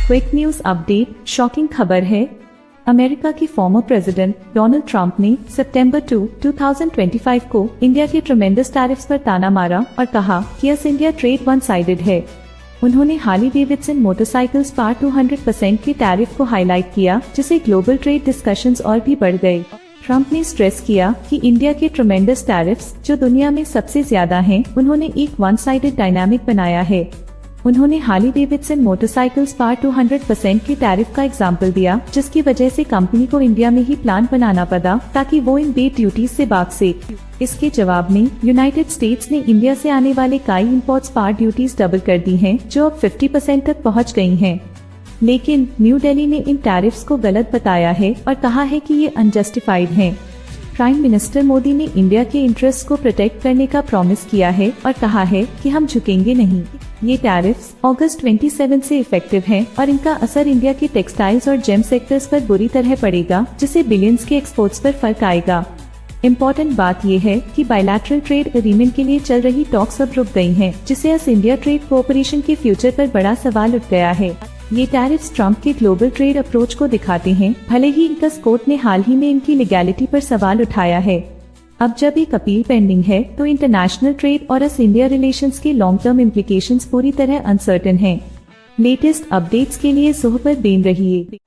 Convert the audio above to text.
Quick news update, shocking खबर है। America के फॉर्मर प्रेसिडेंट डोनाल्ड ट्रंप ने सितंबर 2, 2025 को इंडिया के ट्रेमेंडस टैरिफ्स पर ताना मारा और कहा कि yes India trade one sided है। उन्होंने हार्ली डेविडसन मोटरसाइकिल्स पर 200% के टैरिफ को हाईलाइट किया, जिससे ग्लोबल ट्रेड डिस्कशंस और भी बढ़ गए। ट्रंप ने स्ट्रेस किया कि इंडिया के ट्रेमेंडस टैरिफ्स, जो दुनिया में सबसे ज्यादा हैं, उन्होंने एक वन साइडेड डायनामिक बनाया है। उन्होंने हार्ली डेविडसन मोटरसाइकिल्स पर 200% के टैरिफ का एग्जाम्पल दिया, जिसकी वजह से कंपनी को इंडिया में ही प्लांट बनाना पड़ा ताकि वो इन बेट ड्यूटीज से भाग सके। इसके जवाब में यूनाइटेड स्टेट्स ने इंडिया से आने वाले कई इंपोर्ट्स पर ड्यूटीज डबल कर दी हैं, जो अब 50% तक पहुंच गई हैं। लेकिन न्यू दिल्ली ने इन टैरिफ्स को गलत बताया है और कहा है कि ये अनजस्टिफाइड हैं। प्राइम मिनिस्टर मोदी ने इंडिया के इंटरेस्ट को प्रोटेक्ट करने का प्रॉमिस किया है और कहा है कि हम झुकेंगे नहीं। ये टैरिफ्स अगस्त 27 से इफेक्टिव हैं और इनका असर इंडिया के टेक्सटाइल्स और जेम सेक्टर्स पर बुरी तरह पड़ेगा, जिससे बिलियंस के एक्सपोर्ट्स पर फर्क आएगा। इम्पोर्टेंट बात यह है कि बायलैटरल ट्रेड एग्रीमेंट के लिए चल रही टॉक्स अब रुक गई हैं, जिससे अस इंडिया ट्रेड कोऑपरेशन के फ्यूचर पर बड़ा सवाल उठ गया है। ये टैरिफ्स ट्रंप के ग्लोबल ट्रेड अप्रोच को दिखाते हैं, भले ही यूएस कोर्ट ने हाल ही में इनकी लीगैलिटी पर सवाल उठाया है। अब जब एक अपील पेंडिंग है, तो इंटरनेशनल ट्रेड और अस इंडिया रिलेशंस के लॉन्ग टर्म इम्प्लीकेशंस पूरी तरह अनसर्टेन हैं। लेटेस्ट अपडेट्स के लिए सुह पर बेन रहिए।